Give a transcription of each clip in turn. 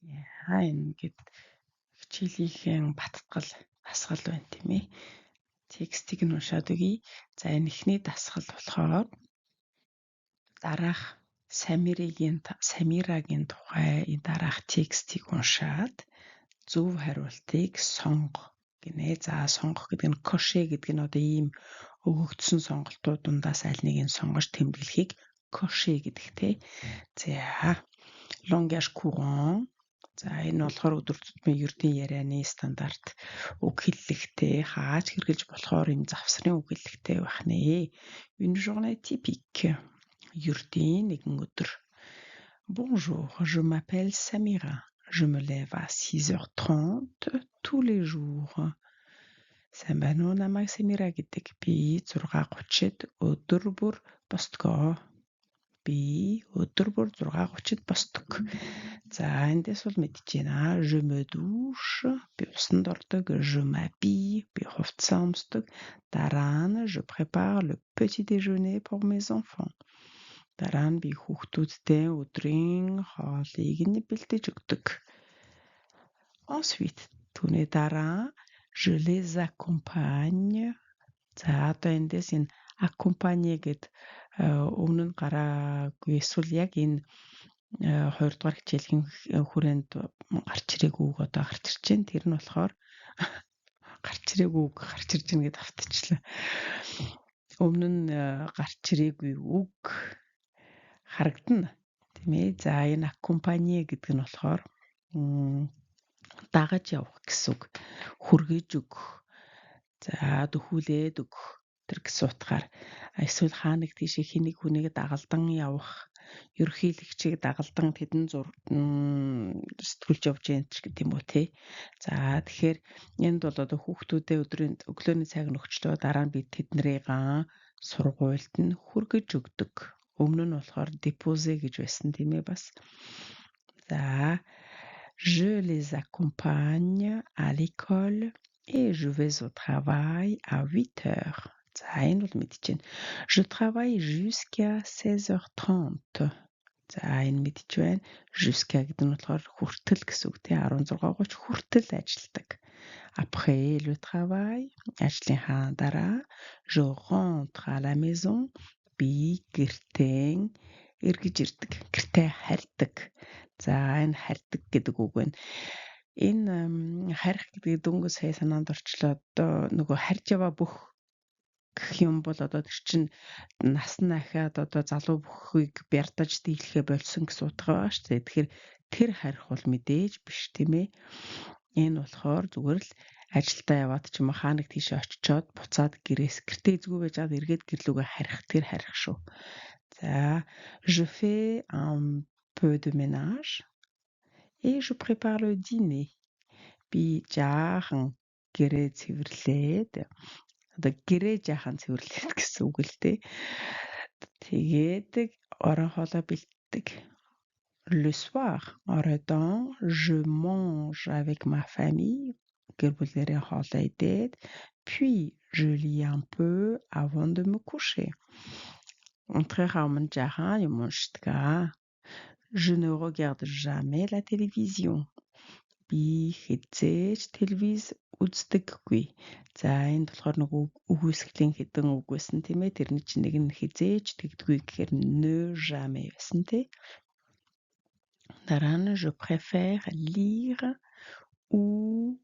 Яа ингээд хичээлийнхэн баттгал дасгал байна тийм ээ. Текстийг нь уншаад өгье. За энэ ихний дасгал болохоор дараах Самирагийн тухай дараах текстийг уншаад зөв хариултыг сонго гинэ. За сонгох гэдэг нь коше гэдэг нь одоо ийм өгөгдсөн сонголтууд дундаас аль нэгийг сонгож тэмдэглэхийг коше гэдэг те. За langage courant. За энэ болохоор өдөр тутмын ердийн ярианы стандарт үг хэллэгтэй хааж хэрэгжилж болохоор юм завсрын үг хэллэгтэй байх нэ. Une journée typique. Ердийн нэгэн өдөр. Bonjour, je m'appelle Samira. Je me lève à 6h30 tous les jours. Сайн байна уу? Намайг Самира гэдэг. Би 6:30-д өдөр бүр босдгоо. Би өдөр бүр 6:30-д босдог. За эндээс бол мэдчихэна. Je me douche. Би усанд ордог. Je m'habille. Би хувцас өмсдөг. Дараа нь je prépare le petit déjeuner pour mes enfants. Дараа нь би хүүхдүүдтэй өдрийн хоолыг нь бэлдэж өгдөг. Ensuite, түүний дараа je les accompagne. За одоо эндээс энэ accompagner гэд өмнө нь гараагүй эсвэл яг энэ 2 дугаар хичээлийн хүрээнд гарч ирээгүй үг одоо гарч ирж байна. Тэр нь болохоор гарч ирээгүй үг гарч ирж байна гэдээ автчихлаа. Өмнө нь гарч ирээгүй үг харагдана. Тийм ээ. За энэ accompagner гэдэг нь болохоор дагаж явах гэсэн үг. Хүргэж өгөх. За дөхүүлээд өгөх. Тэр гэсэн утгаар эсвэл хаанаг тийшээ хэнийг хүнийг дагалдан явах, ерөнхийлөгчийг дагалдан тэдэн сэтгүүлж явж байна ч гэдэг юм уу те. За тэгэхээр энд бол одоо хүүхдүүдээ өглөөний цаг нөхчлөө дараа нь би тэднэрийг сургуульд нь хүргэж өгдөг. Өмнө нь болохоор déposer гэж байсан тийм ээ бас. За je les accompagne à l'école et je vais au travail à 8h. За энэ бол мэдчихэв. Je travaille jusqu'à 16h30. За энэ мэдчих байна. Jusqu'à гэдэг нь болохоор хүртэл гэсэн үг тийм 16:30 хүртэл ажилладаг. Après le travail, ажлынхаа дараа je rentre à la maison. Би гэртээ эргэж ирдэг. Гэртээ харьдаг. За энэ харьдаг гэдэг үг байна. Энэ харих гэдэг дөнгөж сая санаанд орчлоо. Одоо нөгөө харьж яваа бүх гэх юм бол одоо тэр чинь нас нь ахаад одоо залуу бүхийг бярдаж дийлэхэ болсон гэсэн утга байгаа шүү дээ. Тэгэхээр тэр харих бол мэдээж биш тийм ээ. Энэ болохоор зүгээр л ажилдаа яваад ч юм уу хаанаг тийшээ очичоод буцаад гэртээ эзгүй байж аваад эргээд гэрлүүгээ харих тэр харих шүү. За je fais un peu de ménage et je prépare le dîner. Би жаахан гэрээ цэвэрлээд одоо гэрээ жаахан цэвэрлээд гэсэн үг л дээ. Тэгээд орон хоолой бэлддэг. Le soir, оройдон, je mange avec ma famille. Гэр бүлээрээ хоолой идээд, puis je lis un peu avant de me coucher. Унтрахаа өмнө жаахан юм уншдаг. Je ne regarde jamais la télévision. Би хизээж телевиз үздэггүй. За энд болохоор нөгөө үгүйсгэлийн хэдэн үг байсан тийм ээ. Тэрний чинь нэг нь хизээж тэгдэггүй гэхээр ne jamais байсан тийм. Дараа нь je préfère lire ou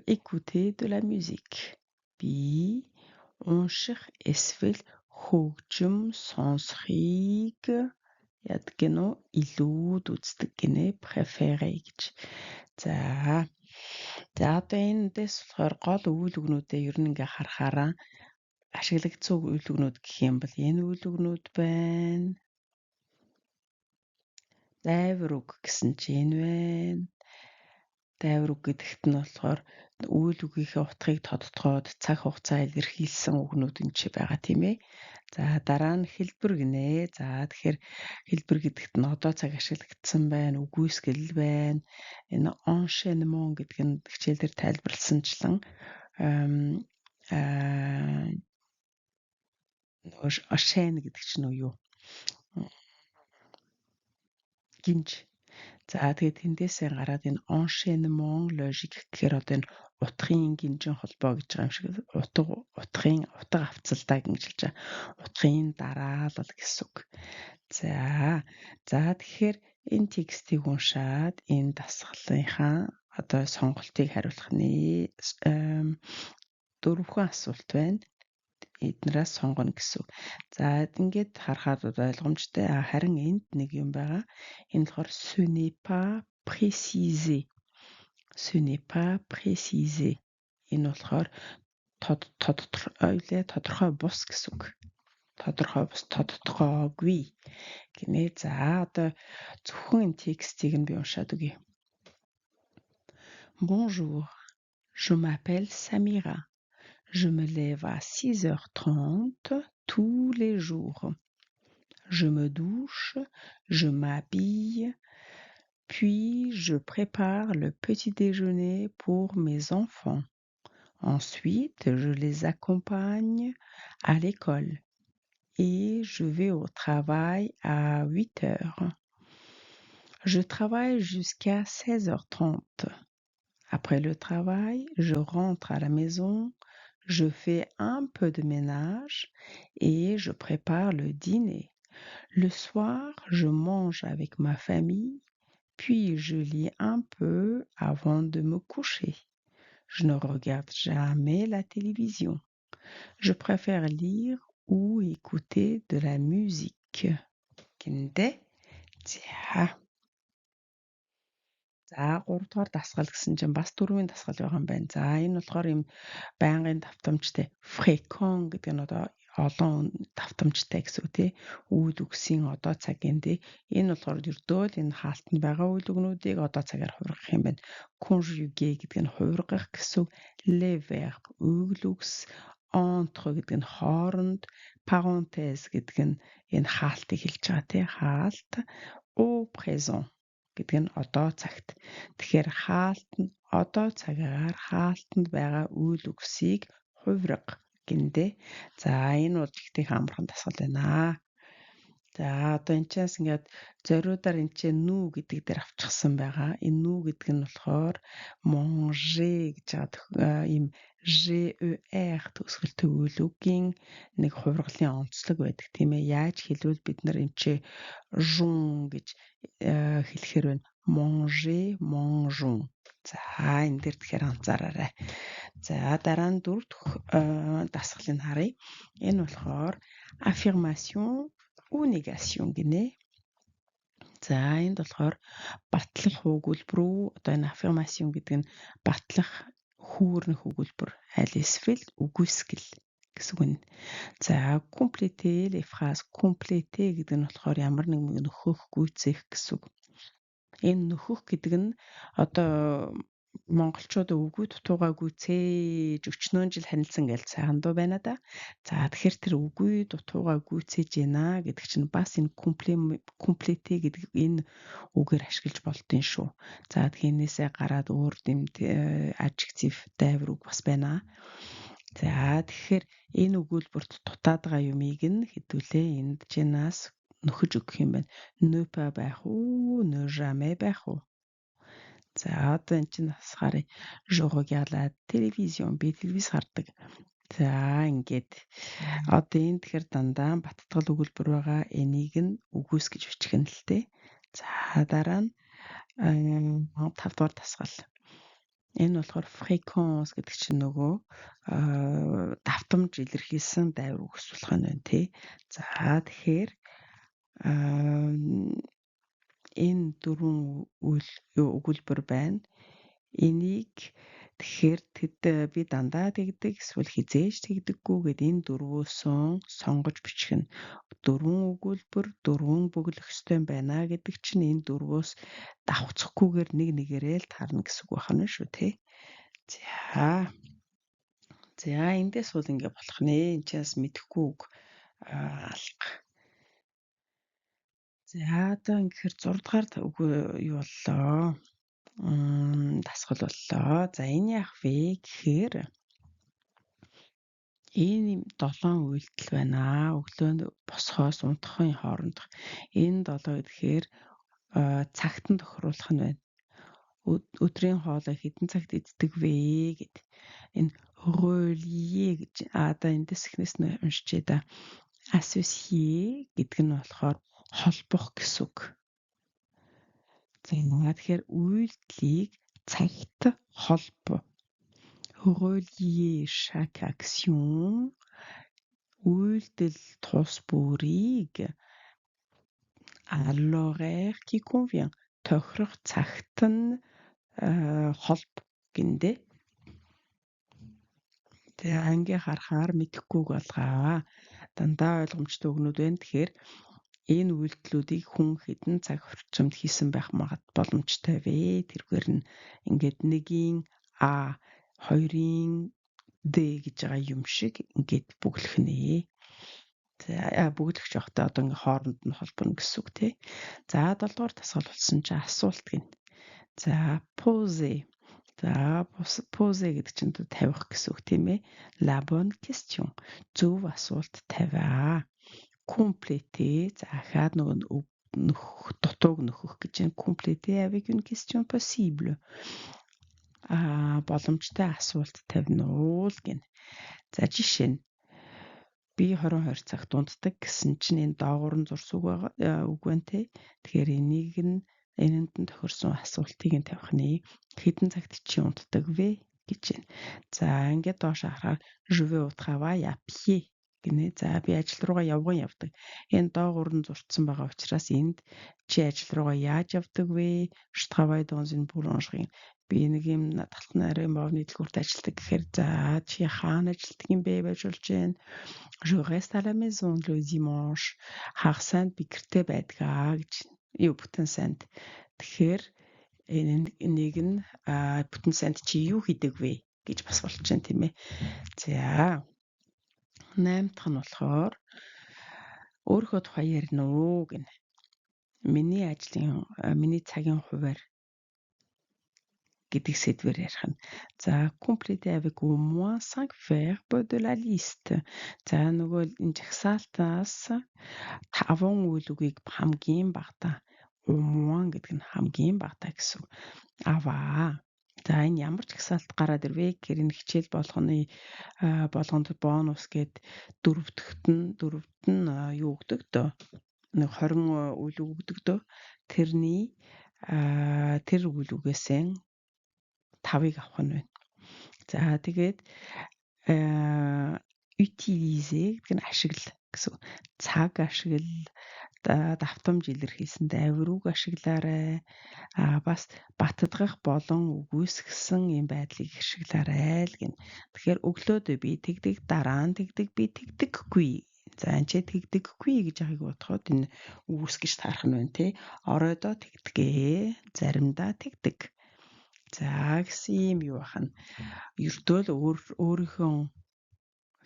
écouter de la musique. Би унших эсвэл хөгжим сонсхийг яадаг гэнэ илүүд үздэг гинэ préféré гэж. За одоо эндээс болохоор гол үйл өгнүүдээ ер нь ингээ харахаараа ашиглагдсан үйл өгнүүд гэх юм бол энэ үйл өгнүүд байна. Дайвар үг гэсэн чинь энэ байна. Дайвар үг гэдэгт нь болохоор үйл үгийнхээ утгыг тодтогоод цаг хугацаа илэрхийлсэн үгнүүд энэ ч байгаа тийм ээ. За дараа нь хэлбэр гинэ. За тэгэхээр хэлбэр гэдэгт нь одоо цаг ашиглагдсан байна, үгүйсгэл байна. Энэ enchaînement гэдэг нь хичээлээр тайлбарласанчлан enchaîne гэдэг чинь юу? Гинж. За тэгээд тэндээсээ гараад энэ enchaînement logique гэхээр одоо энэ утгын гинжин холбоо гэж байгаа юм шиг утга авцалдаа гинжилж байгаа. Утгын дараалал гэсэн үг. За тэгэхээр энэ текстийг уншаад энэ дасгалынхаа одоо сонголтыг хариулах дөрвөн асуулт байна. Эднээс сонгоно гэсэн үг. За ингээд харахад ойлгомжтой. Харин энд нэг юм байгаа. Энэ болохоор ce n'est pas précisé. Ce n'est pas précisé. Энэ болохоор тодорхой бус гэсэн үг. Тодорхой бус, тодтогоогүй гинэ. За одоо зөвхөн энэ текстийг нь би уншаад өгье. Bonjour, je m'appelle Samira. Je me lève à 6h30 tous les jours. Je me douche, je m'habille, puis je prépare le petit déjeuner pour mes enfants. Ensuite, je les accompagne à l'école et je vais au travail à 8h. Je travaille jusqu'à 16h30. Après le travail, je rentre à la maison, je fais un peu de ménage et je prépare le dîner. Le soir, je mange avec ma famille, puis je lis un peu avant de me coucher. Je ne regarde jamais la télévision. Je préfère lire ou écouter de la musique. Гэнэ. За 3 дугаар дасгал гэсэн чинь бас 4-ийн дасгал байгаа юм байна. За энэ болохоор юм байнгын давтамжтай fréquent гэдэг нь одоо олон давтамжтай гэсэн үг тий. Үйл үгсийн одоо цагийн тий. Энэ болохоор ердөө л энэ хаалтанд байгаа үйл өгнүүдийг одоо цагаар хувиргах юм байна. Conjuguer гэдэг нь хувиргах гэсэн үг. Les verbes үйл үгс, entre гэдэг нь хооронд, parenthèse гэдэг нь энэ хаалтыг хэлж байгаа тий. Хаалт au présent гэдэг нь одоо цагт. Тэгэхээр хаалтанд одоо цагаар хаалтанд байгаа үйл үгсийг хувирга гэнэ. За энэ бол ихтэй амархан дасгал байна. За одоо энэ чаас ингээд зориудаар энэ чинь нүү гэдэг дээр авчихсан байгаа. Энэ нүү гэдэг нь болохоор manger гэж байгаа ийм GER төгсгөлтэй үйл үгийн нэг хувиргалын онцлог байдаг тийм ээ. Яаж хэлвэл бид нар энэ чинь жун гэж хэлэхээр байна. Manger, mangeons. За энэ дээр тэгэхээр анзаараарай. За дараа нь 4 дахь дасгалыг харъя. Энэ болохоор affirmation ou négation гинэ. За энд болохоор батлах өгүүлбэр үү одоо энэ affirmation гэдэг нь батлах хүүрнэх өгүүлбэр аль эсвэл үгүйсгэл гэсэн үг нь. За compléter les phrases. Compléter гэдэг нь болохоор ямар нэгэн нөхөх, гүйцээх гэсэн үг. Энэ нөхөх гэдэг нь одоо монголчууд үгүй дутуугаа гүйцээж өчнөө жил харилцсан гэж сайхан дуу байна да. За тэгэхээр тэр үгүй дутуугаа гүйцээж байна гэдэг чинь бас энэ комплете гэдэг энэ үгээр ашиглаж болдсон шүү. За тэгэхээр гараад өөр дэмд adjective дайвар үг бас байна. За тэгэхээр энэ өгүүлбэрт дутаад байгаа юмыг нь хэдүүлээ энд чинаас нөхөж өгөх юм байна. Ne pas байх уу, ne jamais байх уу. За одоо энэ чинь бас харъя. Je regarde la télévision. Би телевиз хардаг. За ингээд одоо энэ тэгэхээр дандаа баттгал өгүүлбэр байгаа. Энийг нь үгүйс гэж бичих нь л дээ. За дараа нь 5 дугаар дасгал. Энэ болохоор fréquence гэдэг чинь нөгөө давтамж илэрхийлсэн дайвар өгсүүлэх нь байна тий. За тэгэхээр энэ дөрвөн өгүүлбэр байна. Энийг тэгэхээр би дандаа тэгдэг эсвэл хизээж тэгдэггүй гэдэг энэ дөрвөөсөн сонгож бичих нь. Дөрвөн өгүүлбэр, дөрвөн бөглөх ёстой байна гэдэг чинь энэ дөрвөөс давхцахгүйгээр нэг нэгээрээ л таарна гэсэн үг байна шүү тий. За эндээс бол ингэ болох нэ. Энд чаас мэдэхгүй үг алга. За одоо ингэхээр 6 дугаар юу боллоо? Дасгал боллоо. За энэ яах вэ гэхээр энэ 7 үйлдэл байна. Өглөөнд босхоос унтахын хоорондох. Энэ 7 гэхээр цагт нь тохируулах нь байна. Өдрийн хоолой хэдэн цагт иддэг вэ гэд. Энэ relier гэж одоо эндээс эхнээс нь уншчээ да. Associer гэдэг нь болохоор холбох гэсэн үг. Тэгэхээр үйлдэлийг цагт холбоо. Relier chaque action. Үйлдэл тус бүрийг à l'horaire qui convient. Тохирох цагт нь холб гиндэ. Тэгээ анги харахаар мэдэхгүйг болгоо. Дандаа ойлгомжтой үгнүүд байна. Тэгэхээр энэ үйлдэлүүдийг хүн хэдэн цаг орчимд хийсэн байх боломжтой вэ? Тэргээр нь ингээд 1-ийн А, 2-ийн Д гэж байгаа юм шиг ингээд бүглэх нэ. За бүглэх жоохтой одоо ингээд хооронд нь холбоно гэсэн үг тий. За 7-р дасгал болсон чинь асуулт гин. За poser. За poser гэдэг чинь тавих гэсэн үг тийм ээ. La bonne question. Зөв асуулт тавиа. Compléter. За хаад нөгөө дутууг нөхөх гэж байна. Compléter avec une question possible. Боломжтой асуулт тавина уу гин. За жишээ нь би 22 цагт унтдаг гэсэн чинь энэ доогуур нь зурс үг байна те. Тэгэхээр энэнд нь тохирсон асуултыг нь тавих нэ. Хэдэн цагт чи унтдаг вэ гэж байна. За ингээд доош харахаар je vais au travail à pied гинэ. За би ажил руугаа явдаг. Энэ доогуур нь зурцсан байгаа учраас энд чи ажил руугаа яаж явдаг вэ? Je travaille dans une boulangerie. Би нэг юм талх нарийн бовны дэлгүүрт ажилладаг гэхээр за чи хаана ажилладаг юм бэ байж болж байна. Je reste à la maison le dimanche. Хагасанд би гэртээ байдгаа гэж юу бүтэн санд. Тэгэхээр энийг нь бүтэн санд чи юу хийдэг вэ гэж бас болж байна тийм ээ. За 8 дахь нь болохоор өөрийнхөө тухай ярина уу гэнэ. Миний цагийн хуваар гэдэг сэдвээр ярих нь. За compléter avec au moins 5 verbes de la liste. За нөгөө энэ жагсаалтаас 5 үйл үгийг хамгийн багтаа au moins гэдэг нь хамгийн багтаа гэсэн. Аваа. За энэ ямар жагсаалт гараад ирвэ гэхээр энэ хичээл болгонд бонус гээд дөрөвт нь юу өгдөг дөө. Нэг 20 үйл үг өгдөг дөө. Тэр үйл үгээсээ 5-ыг авах нь байна. За тэгээд utiliser гэдэг нь ашигла гэсэн. Цаг ашигла, давтамж илэрхийлсэн давирууг ашиглаарай. Бас баттгах болон үгүйсгсэн юм байдлыг ашиглаарай л гин. Тэгэхээр өглөөдөө би тэгдэг, дараа нь тэгдэг, би тэгдэггүй. За энэ тэгдэггүй гэж яхийг бодоход энэ үгүйсгэж таарах нь байна тий. Оройдоо тэгдэгэ, заримдаа тэгдэг. За гэсэн юм юу бахна. Ердөө л өөрийнхөө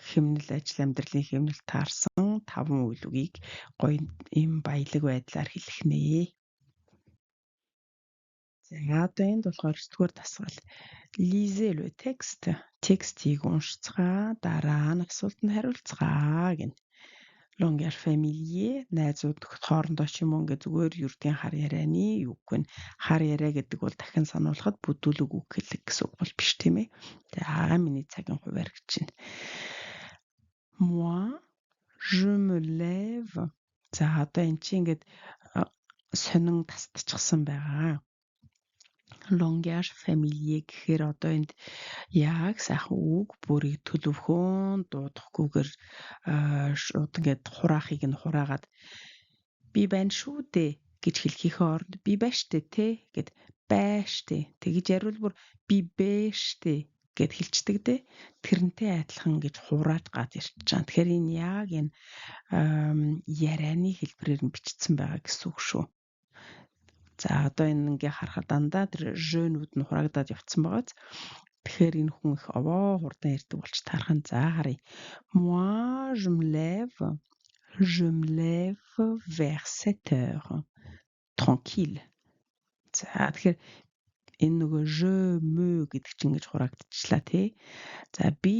хэмнэл ажил амьдралын хэмнэл таарсан 5 үйл үгийг гоё юм баялаг байдлаар хэлэх нэ. За одоо энд болохоор 9-р дасгал. Lisez le texte. Текстийг уншицгаа, дараа нь асуултанд хариулцгаа гэнэ. Langage familier, найзууд хоорондоо ч юм уу ингээ зүгээр ердийн хар ярианы үг гэнэ. Хар яриа гэдэг бол дахин сануулхад бүдүүлэг үг хэлэх гэсэн үг бол биш тийм ээ. За миний цагийн хуваар гэж байна. Moi, je me lève. За одоо эн чинь ингээд сонин тасдчихсан байгаа. Langage familier гэхээр одоо энд яг сайхан үг бүрийг төлөвхөн дуудахгүйгээр шууд ингээд хураахыг нь хураагаад би байна шүү дээ гэж хэлхийнхээ оронд би байж дээ те гэд байж дээ тэгж яривал бүр би бэш дээ гэд хэлцдэг дээ. Тэрнтэй адилхан гэж хурааж гад ирч байгаа. Тэгэхээр энэ яг энэ ярианы хэлбэрээр нь бичсэн байгаа гэсэн үг шүү. За одоо энэ ингээ харахад дандаа тэр жөнүүд нь хураагдаад явцсан байгааз. Тэгэхээр энэ хүн их овоо хурдан ярьдаг болж таархан. За харъя. Moi je me lève vers 7 heures. Tranquille. За тэгэхээр энэ нөгөө je me гэдэг чинь ингэж хураагдчихлаа тий. За би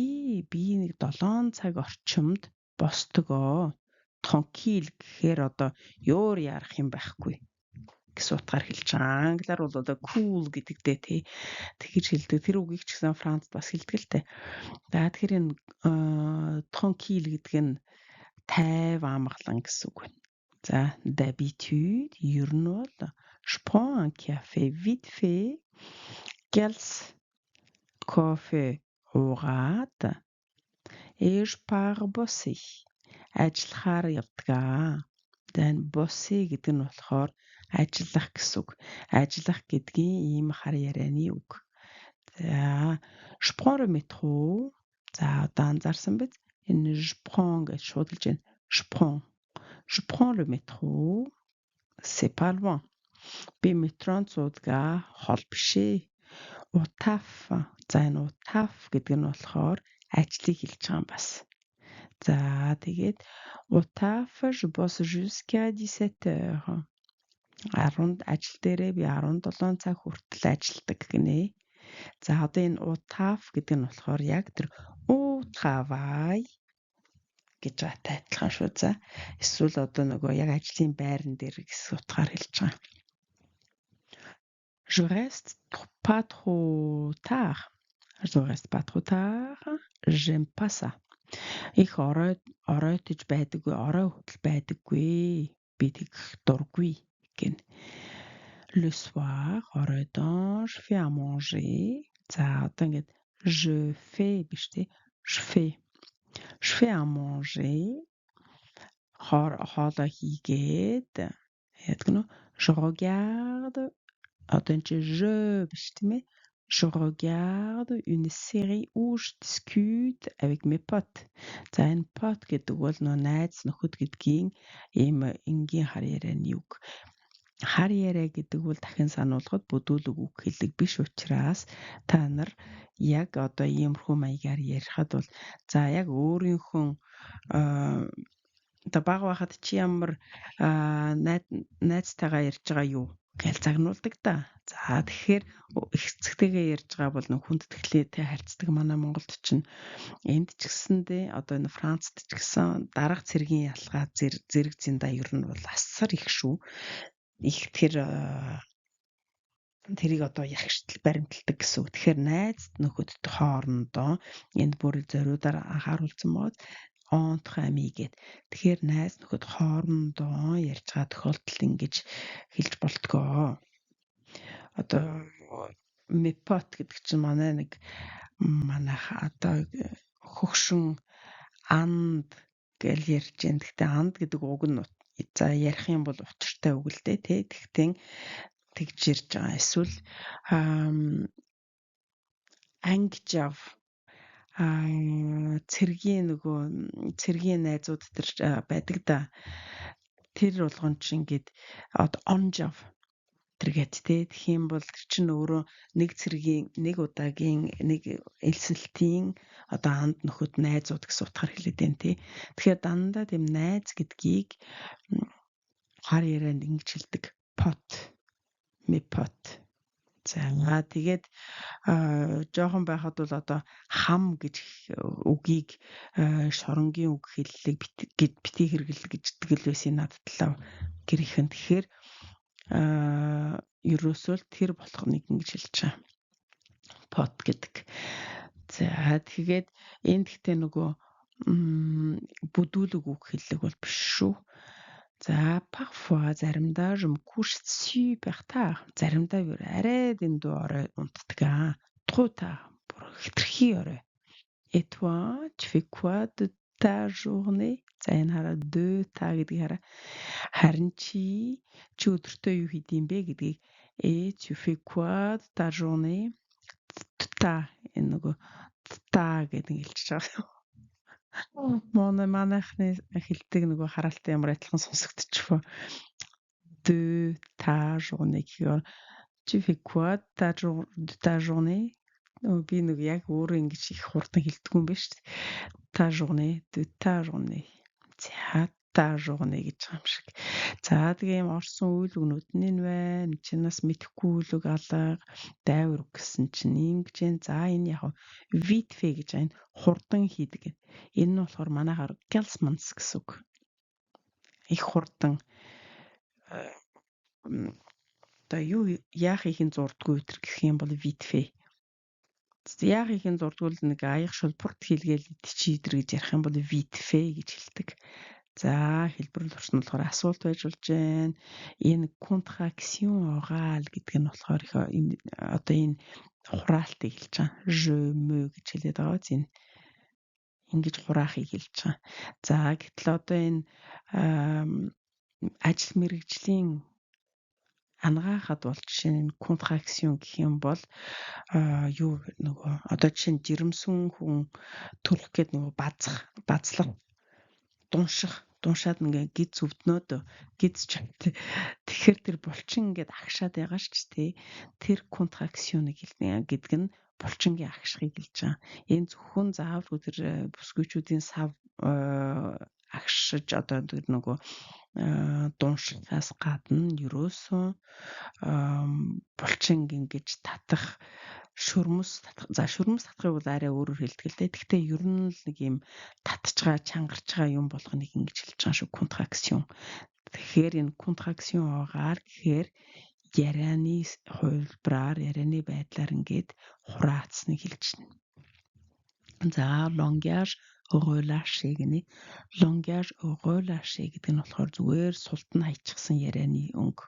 нэг 7 цаг орчимд босдгоо. Tranquille гэхээр одоо ёор ярах юм байхгүй. гэсэн утгаар хэлж байгаа. Англиар бол одоо cool гэдэгтэй тий. Тэгэж хэлдэг. Тэр үгийг ч гэсэн Францд бас хэлдэг л дээ. За тэгэхээр энэ tranquille гэдэг нь тайв амгалан гэсэн үг байна. За d'habitude ер нь бол je prends un café vite fait, gels кофе уугаад et je pars bosser. Ажиллахаар явдаг. За энэ bosser гэдэг нь болохоор ажиллах гэсэн үг. Ажиллах гэдгийн ийм хар ярианы үг. За je prends le métro. За одоо анзаарсан биз? Энэ je prends гэж шуудалж байна. Je prends le métro. C'est pas loin. Би метронд суудаг хол бишээ. Утаф. За энэ утаф гэдэг нь болохоор ажлыг хэлж байгаа юм бас. За тэгээд утаф je bosse jusqu'à 17h. Ажил дээрээ би 17 цаг хүртэл ажилладаг гинэ. За одоо энэ утаф гэдэг нь болохоор яг тэр au travail гэж байгаатай адилхан шүү. За эсвэл одоо нөгөө яг ажлын байран дээр гэсэн утгаар хэлж байгаа. Je reste pas trop tard. J'aime pas ça. Их оройтож байдаггүй, орой хүртэл байдаггүй. Би тэгэх дургүй гэнэ. Le soir, оройдоо je fais à manger. За одоо ингэж je fais биш тий. Je fais à manger. Хоолоо хийгээд яадаг нь je regarde одоо энэ чи je биш тийм ээ. Je regarde une série où je discute avec mes potes. За энэ pot гэдэг бол найз нөхөд гэдгийн ийм энгийн хар ярианы үг. Хар яриа гэдэг бол дахин сануулгад бүдүүлэг үг хэллэг биш учраас та нар яг одоо иймэрхүү маягаар ярихад бол за яг өөрийнхөө одоо баг байхад чи ямар найзтайгаа ярьж байгаа юу гэж загнуулдаг да. За тэгэхээр эцэгтэйгээ ярьж байгаа бол хүндэтгэлтэй харьцдаг манай Монголд чинь энд ч гэсэндээ одоо энэ Францд ч гэсэн дарга цэргийн ялгаа зэрэг зэндаа ер нь бол асар их шүү. Их тэрийг одоо ягштал баримталдаг гэсэн үг. Тэгэхээр найз нөхөд хоорондоо энд бүр зориудаар анхааруулсан бод entre amis гэд. Тэгэхээр найз нөхөд хоорондоо ярьж байгаа тохиолдолд ингэж хэлж болтгоо. Одоо мепот гэдэг чинь манай одоо хөгшин анд гэж ярьж байна. Гэхдээ анд гэдэг үг нь за ярих юм бол учиртай үг л дээ тий. Тэгтээ тэгж ярьж байгаа. Эсвэл ангижав цэргийн найзууд тэр байдаг да. Тэр болгон чинь ингээд онжав тэргээд тий. Тэгэх юм бол тэр чинь өөрөө нэг цэргийн нэг удаагийн нэг элсэлтийн одоо анд нөхөд найзууд гэсэн утгаар хэлээд байна тий. Тэгэхээр дандаа тийм найз гэдгийг хар ярианд ингэж хэлдэг. Мепот. За тэгээд жоохон байхад бол одоо хам гэж үгийг шоронгийн үг хэллэг бити хэрэглэл гэж тэгэл байсан надад талаа гэрийнхэн. Тэгэхээр ерөөсөө тэр болохныг ингэж хэлж байгаа. Pot гэдэг. За тэгээд энэ гэхдээ нөгөө бүдүүлэг үг хэллэг бол биш шүү. За parfois заримдаа je me couche super tard. Заримдаа бүр арай дэндүү орой унтдаг. Trop tard. Бүр хитрхи орой. Et toi, tu fais quoi de ta journée? За энэ хараа de ta гэдгийг хараа. Харин чи өдөртөө юу хийдэм бэ гэдгийг et tu fais quoi de ta journée? Ta энэ нөгөө ta гэдэг хэлж байгаа. Манайхны хэлдэг нөгөө хараалтай ямар адилхан сонсогдчихвоо. De ta journée гэхээр tu fais quoi de ta journée? Би нэг яг өөрөө ингэж их хурдан хэлдэг юм байна шүү дээ. Ta journée, de ta journée. За ta journée гэж байгаа юм шиг. За тэгээ юм орсон үйл өгнүүд нь байна. Чи нас мэдхгүй үйл үг алга дайвар гэсэн чинь ингэж юм. За энэ яг vite fait гэж байна. Хурдан хийдэг. Энэ нь болохоор манайхаар gelsmans гэсэн үг. Их хурдан одоо юу яах ихин зурдгүй өтер гэх юм бол vite fait. Яах ихин зурдгүй л нэг аяг шулбурт хийлгээл идчихий идэр гэж ярих юм бол vite fait гэж хэлдэг. За хэлбэрл орчны болохоор асуулт байж болж байна. Энэ contraction orale гэдэг нь болохоор одоо энэ хураалтыг хэлж байгаа. Je me гэж хэлээд байгаа биз энэ. Ингэж хураахыг хэлж байгаа. За гэтэл одоо энэ ажил мэргэжлийн ангаахад бол жишээ нь contraction гэх юм бол юу нөгөө одоо жишээ нь жирэмсэн хүн төрөх гээд нөгөө базлах дуушаад ингээ гиз өвднөөд гиз чамт тэгэхээр тэр булчин ингээд агшаад байгаа ш тий тэр contraction-ыг хэлнэ гэдэг нь булчингийн агшихыг хэлж байгаа. Энэ зөвхөн заавал тэр бүсгүйчүүдийн сав агшиж одоо тэр нөгөө дуушихаас гадна ерөөсөө булчин ингэж татах шүрмэс татахыг бол арай өөрөөр хэлдэг л дээ. Гэхдээ ер нь л нэг юм татчгаа чангарч байгаа юм болгоныг ингэж хэлж байгаа шүү contraction. Тэгэхээр энэ contraction оргаар гэхээр ярианы хувилбараар ярианы байдлаар ингээд хураацсныг хэлж байна. За langage relâché гэнэ. Langage relâché гэдэг нь болохоор зүгээр султан хайчихсан ярианы өнгө.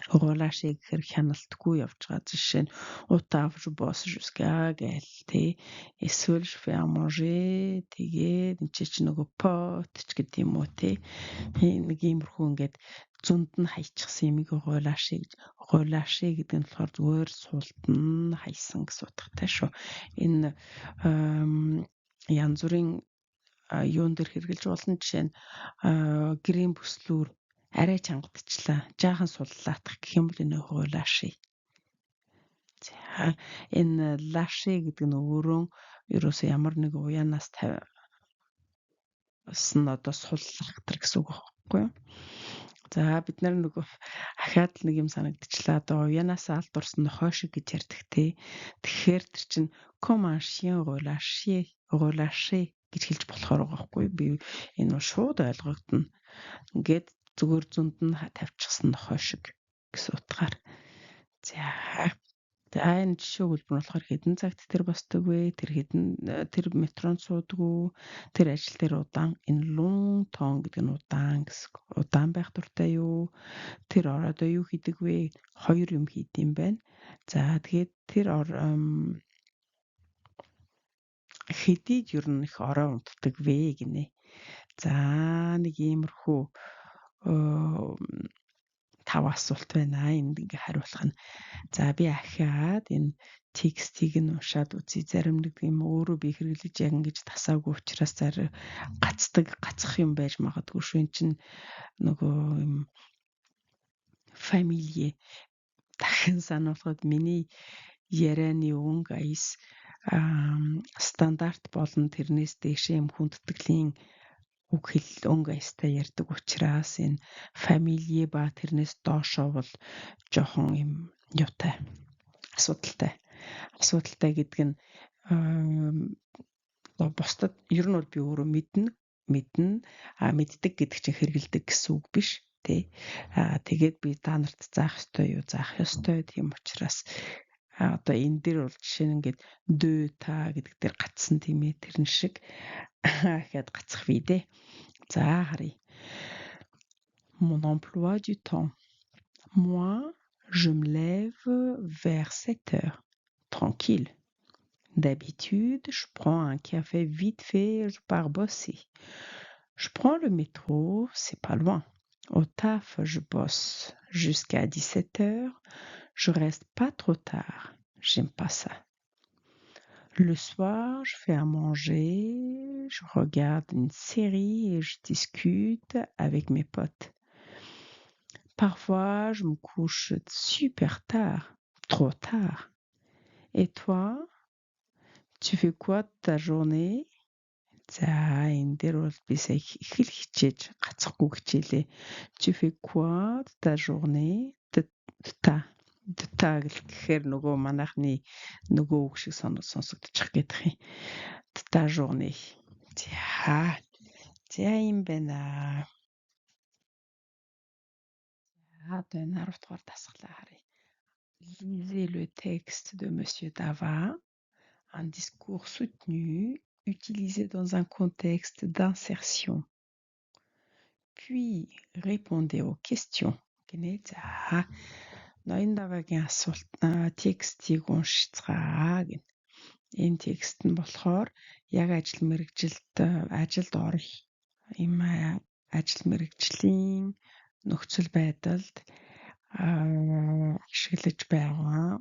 Relâché гэхээр хяналтгүй явж байгаа. Жишээ нь autant je bosse jusqu'à гээл тий. Эсвэл je fais à manger тэгээд энэ ч нөгөө pot ч гэдэг юм уу тий. Нэг иймэрхүү ингээд зөнд нь хайчихсан юмыг relâché гэж. Relâché гэдэг нь болохоор зүгээр султан хайсан гэсэн утгатай шүү. Энэ янз бүрийн юун дээр хэрглэж болно. Жишээ нь гэрийн бүслүүр арай чангадчлаа. Жаахан суллаатах гэх юм бол энэ relâché. За энэ lâché гэдэг нь өөрөө ерөөсөө ямар нэг уяанаас тавьсан одоо суллах төр гэсэн үг байхгүй юу? За бид нар нөгөө ахаад нэг юм санагдчихлаа. Одоо уяанаас алдурсан нохой шиг гэж ярьдаг тий. Тэгэхээр тэр чинь comme un chien relâché гэж хэлж болохоор байгаа байхгүй юу? Би энэ шууд ойлгогдно. Ингээд зүгээр зөнд нь тавьчихсан нохой шиг гэсэн утгаар. За энэ жишээ хэлбэр нь болохоор хэдэн цагт тэр босдог вэ? Тэр метронд суудгүй, тэр ажил дээр удаан энэ longtemps гэдэг нь удаан гэсэн. Удаан байх дуртай юу? Тэр ороод юу хийдэг вэ? Хоёр юм хийдэм байна. За тэгээд тэр хэдийд ер нь их ороо унтдаг вэ гинэ. За нэг иймэрхүү 5 асуулт байна. Энд ингээ хариулах нь. За би ахиад энэ текстийг нь уншаад үзье. Зарим нэг юм өөрөө би хэрэглэж яг ингэж тасаагүй учраас гацах юм байж магадгүй шүү. Энд чинь нөгөө юм фамилие дахин сануулхад миний ярианы өнгө аяс стандарт болон тэрнээс дээшээ юм хүндэтгэлийн үг хэл өнгө аястай ярьдаг учраас энэ фамилие ба тэрнээс доошоо бол жоохон юм юутай асуудалтай гэдэг нь бусдад ер нь бол би өөрөө мэддэг гэдэг чинь хэрэгэлдэг гэсэн үг биш тий. Тэгээд би та нарт заах ёстой тийм учраас одоо энэ дээр бол жишээ нь ингээд deux та гэдэг дээр гацсан тийм ээ тэрэн шиг ахаад гацах бий дээ. За харъя. Mon emploi du temps. Moi, je me lève vers 7 heures. Tranquille. D'habitude, je prends un café vite fait et je pars bosser. Je prends le métro, c'est pas loin. Au taf, je bosse jusqu'à 17 heures. Je reste pas trop tard. J'aime pas ça. Le soir, je fais à manger, je regarde une série et je discute avec mes potes. Parfois, je me couche super tard, trop tard. Et toi, tu fais quoi de ta journée? За энэ дээр бол би сая хичээж гацхгүй хичээлээ. Tu fais quoi de ta journée? De ta гэхээр нөгөө манайхны нөгөө үг шиг сонсогдчих гэдэг юм. De ta journée. За юм байна. одоо энэ 10 дугаар дасгалаа харъя. Lisez le texte de Monsieur Dava, un discours soutenu utilisé dans un contexte d'insertion. Puis répondez aux questions. Гинэ. За ноён даваагийн асуулт текстийг уншицгаа гин. Энэ текст нь болохоор яг ажил ажилд орох юм ажил мэргэжлийн нөхцөл байдалд ашиглаж байгаа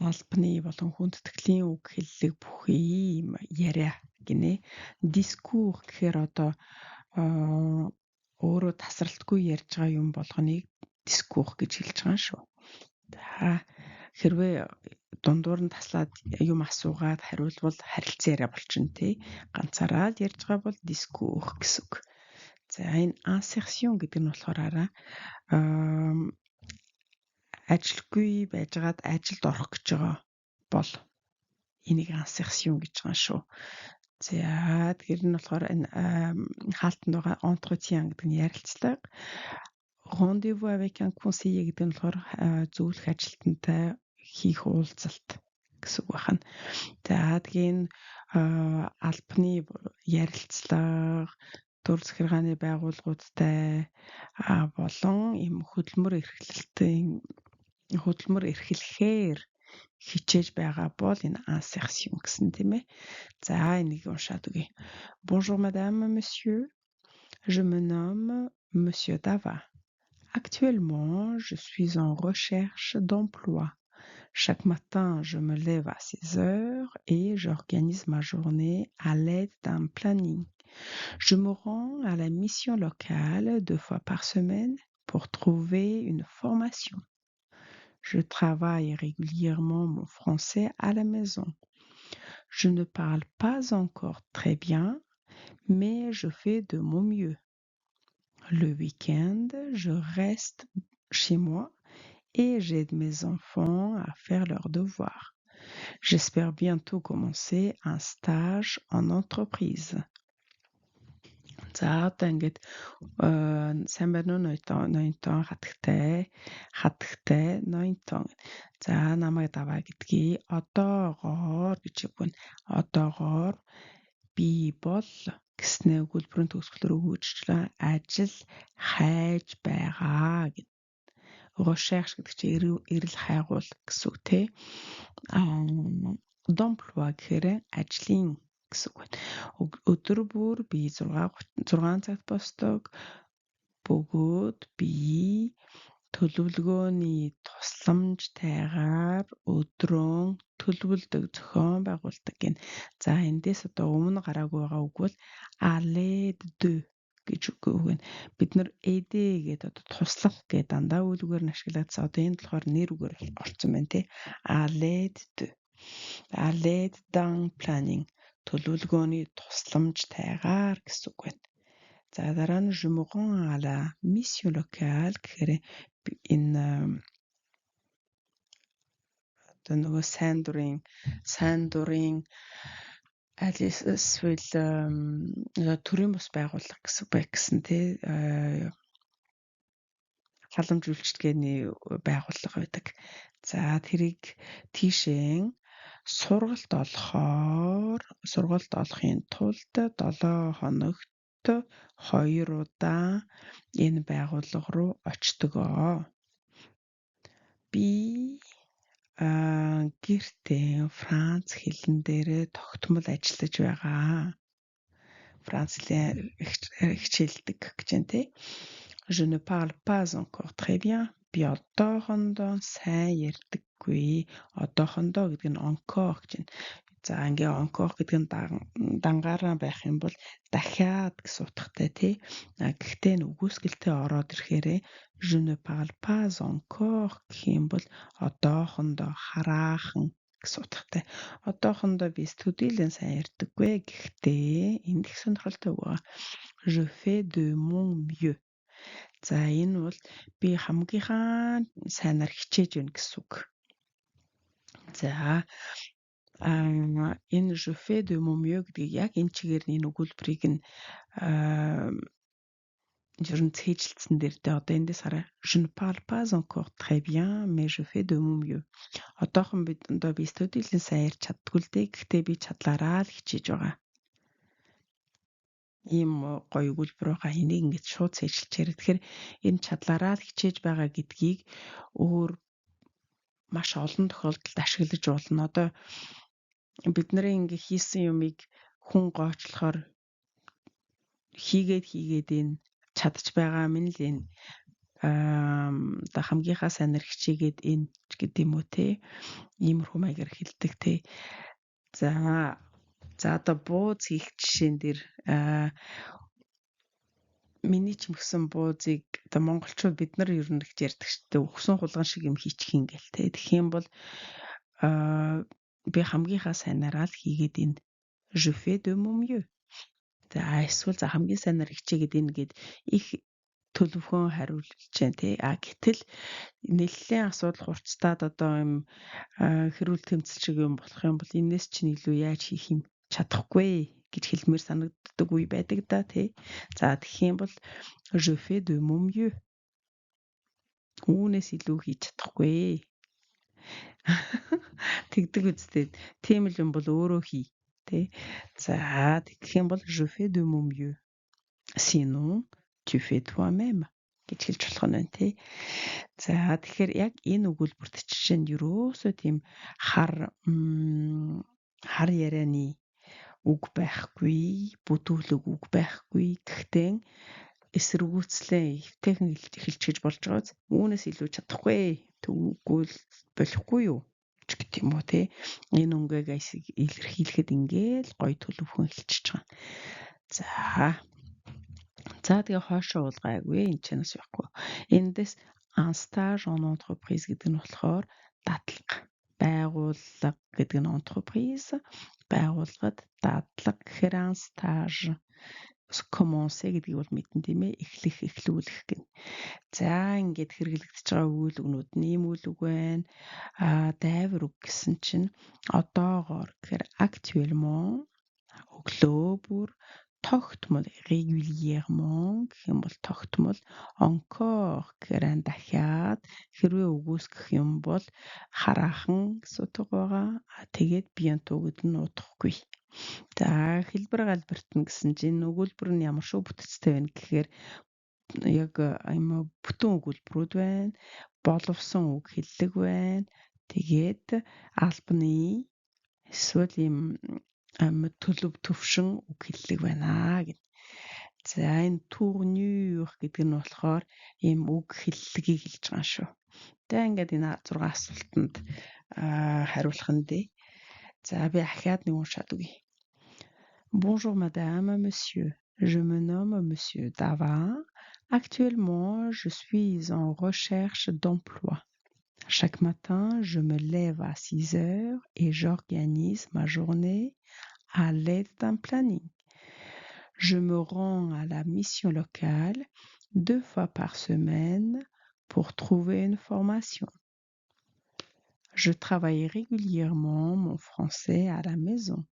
албаны болон хүндэтгэлийн үг хэллэг бүхий юм яриа гинэ. Дискур гэхээр одоо өөрөө тасралтгүй ярьж байгаа юм болгоныг дискур гэж хэлж байгаа шүү. За хэрвээ дундуур нь таслаад юм асуугаад хариулбал харилцан яриа болчихно тий. Ганцаараа ярьж байгаа бол дискур гэсэн үг. За энэ insertion гэдэг нь болохоор ажилгүй байжгаад ажилд орох гэж байгаа бол энийг insertion гэж байгаа шүү. За тэгэхээр нь болохоор энэ хаалтанд байгаа entretien гэдэг нь ярилцлага. Rendez-vous avec un conseiller гэдэг нь болохоор зөвлөх ажилтнтай хийх уулзалт гэсэн үг байна. За тэгээд албаны ярилцлага төр захиргааны байгууллагуудтай болон ийм хөдөлмөр эрхлэхээр хичээж байгаа бол энэ insertion гэсэн тийм ээ. За энийг уншаад үгэй. Bonjour madame, monsieur. Je me nomme Monsieur Dava. Actuellement, je suis en recherche d'emploi. Chaque matin, je me lève à 6 heures et j'organise ma journée à l'aide d'un planning. Je me rends à la mission locale 2 fois par semaine pour trouver une formation. Je travaille régulièrement mon français à la maison. Je ne parle pas encore très bien, mais je fais de mon mieux. Le week-end, je reste chez moi et j'aide mes enfants à faire leurs devoirs. J'espère bientôt commencer un stage en entreprise. За одоо ингээд сайн байна уу ноёнтон хатагтай ноёнтон. За намайг даваа гэдгийг одоогоор гэж өгнө. Одоогоор би бол гэснээ өгүүлбэрийн төгсгөлөөр өгөөжчлээ ажил хайж байгаа гэв. Recherche гэдэг чинь эрэл хайгуул гэсэн үг тий. D'emploi гэхээр ажлын гэсэн үг байна. Өдөр бүр би 6 цагт босдог. Бөгөөд би төлөвлөгөөний тусламжтайгаар өдрөө төлөвлөдөг, зохион байгуулдаг гин. За эндээс одоо өмнө гараагүй байгаа үг бол à l'aide de гэж үг байна. Бид нар aider гэдэг одоо туслах гэдэг дандаа үйл үгээр нь ашиглагдсан. Одоо энэ болохоор нэр үгээр орсон байна тий. À l'aide de. À l'aide d'un planning. Төлөвлөгөөний тусламжтайгаар гэсэн үг байна. За дараа нь je me rends à la mission locale гэхээр энэ одоо нөгөө сайн дурын аль эсвэл төрийн бус байгууллага гэсэн тий халамж үйлчилгээний байгууллага байдаг. За тэрийг тийшээ сургалт олохын тулд 7 хоногт 2 удаа энэ байгууллага руу очдгоо. Би гэртээ Франц хэлэн дээр тогтмол ажиллаж байгаа. Франц хэлээр хичээлдэг гэж байна тий. Je ne parle pas encore très bien. Би одоохондоо сайн ярьдаггүй. Одоохондоо гэдэг нь encore гэж байна. За ингээ encore гэдэг нь дангаараа байх юм бол дахиад гэсэн утгатай тий. Гэхдээ үгүйсгэлтэй ороод ирэхээр je ne parle pas encore гэх юм бол одоохондоо хараахан гэсэн утгатай. Одоохондоо би төдийлөн сайн ярьдаггүй. Гэхдээ энэ их сонирхолтой үг байна. Je fais de mon mieux. За энэ бол би хамгийн сайнаар хичээж байна гэсэн үг. За энэ je fais de mon mieux гэдэг яг энэ чигээр энэ өгүүлбэрийг нь ер нь цээжилсэн дээр тэ одоо эндээс хараа je ne parle pas encore très bien mais je fais de mon mieux. Одоохон би студийлэн сайн ярьж чаддгүй л дээ. Гэхдээ би чадлаараа л хичээж байгаа. Ийм гоё өгүүлбэр байгаа. Энийг ингэж шууд цээжилж яриа. Тэгэхээр энэ чадлаараа л хичээж байгаа гэдгийг өөр маш олон тохиолдолд ашиглаж болно. Одоо бид нарын ингэ хийсэн юмыг хүн гоочлохоор хийгээд энэ чадж байгаа минь л энэ одоо хамгийн сайнэр хичээгээд энэ ч гэдэм үү те. Иймэрхүү маягаар хэлдэг те. За одоо бууз хийх жишээн дээр миний ч мгсэн буузыг одоо монголчууд бид нар ер нь гэж ярьдаг шүү дээ. Өгсөн хулган шиг юм хийчих юм гээл те. Тэгэх юм бол би хамгийн сайнараа л хийгээд энэ je fais de mon mieux. За эсвэл за хамгийн сайнаар хичээгээд энэ гээд их төлөвхөн хариулж जैन тий. Гэтэл нэлээд асуудал хурцтаад одоо юм хэрүүл тэмцэл шиг юм болох юм бол энэс чинь илүү яаж хийх юм чадахгүй гэж хэлмээр санагддаг үе байдаг да тий. За тэгэх юм бол je fais de mon mieux. Үүнээс илүү хийж чадахгүй. Тэгдэг үстэй. Тийм л юм бол өөрөө хий тий. За тэгэх юм бол je fais de mon mieux. Sinon tu fais toi-même гэж хэлж болох нь байна тий. За тэгэхээр яг энэ өгүүлбэрт чинь ерөөсөө тийм хар ярианы үг байхгүй, бүдүүлэг үг байхгүй. Гэхдээ эсэргүүцлээ эвтэйхэн хэлчихэж болж байгааз үүнээс илүү чадахгүй. Тэгвэл болохгүй юу ч гэх юм уу тий. Энэ үнгийг илэрхийлэхэд ингээл гоё төлөвхөн хэлчихэж байгаа. За тэгээ хоошоо уулгаагүй энэ ч бас байхгүй. Эндээс un stage en entreprise гэдэг нь болохоор дадлага, байгууллага гэдэг нь entreprise, байгууллагад дадлага гэхээр un stage commencer гэдгийг бол мэдэн тийм ээ, эхлүүлэх гэнэ. За ингээд хэрэглэгдэж байгаа үйл өгнүүд нь ийм үйл үг байна. Дайвар үг гэсэн чинь одоогоор гэхээр actuellement өглөө бүр тогтмол régulièrement гэх юм бол тогтмол encore гэхээр дахиад хэрвээ үгүйсгэх юм бол хараахан гэсэн үг байгаа. Тэгээд bientôt гэдэг нь удахгүй. За хэлбэр галбирт нь гэсэн чинь өгүүлбэр нь ямар шүү бүтцтэй байна гэхээр яг юм бүтэн өгүүлбэрүүд байна. Боловсон үг хэллэг байна. Тэгээд албаны эсвэл ийм төлөв төвшин үг хэллэг байна гэнэ. За энэ tournure гэдэг нь болохоор ийм үг хэллэгийг хэлж байгаа шүү. За ингээд энэ 6 асуултанд хариулах нь дээ. За би ахаад нэг уншаад өгье. Bonjour madame, monsieur. Je me nomme monsieur Dava. Actuellement, je suis en recherche d'emploi. Chaque matin, je me lève à 6 heures et j'organise ma journée à l'aide d'un planning. Je me rends à la mission locale 2 fois par semaine pour trouver une formation. Je travaille régulièrement mon français à la maison.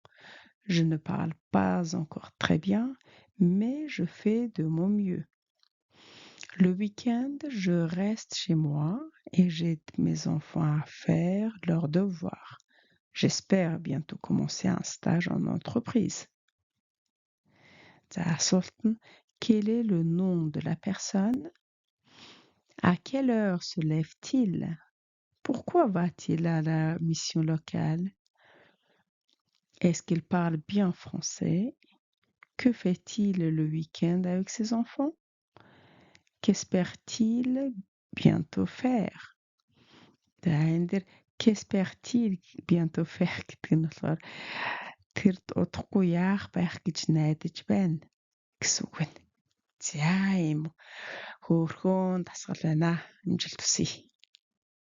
Je ne parle pas encore très bien, mais je fais de mon mieux. Le week-end, je reste chez moi et j'aide mes enfants à faire leurs devoirs. J'espère bientôt commencer un stage en entreprise. Quel est le nom de la personne? À quelle heure se lève-t-il? Pourquoi va-t-il à la mission locale? Est-ce qu'il parle bien français? Que fait-il le week-end avec ses enfants? Qu'espère-t-il bientôt faire? Qu'espère-t-il bientôt faire гэдэг нь болохоор тэр удахгүй яах байх гэж найдаж байна гэсэн үг байна. За ийм хөөрхөн дасгал байна. Амжилт хүсье.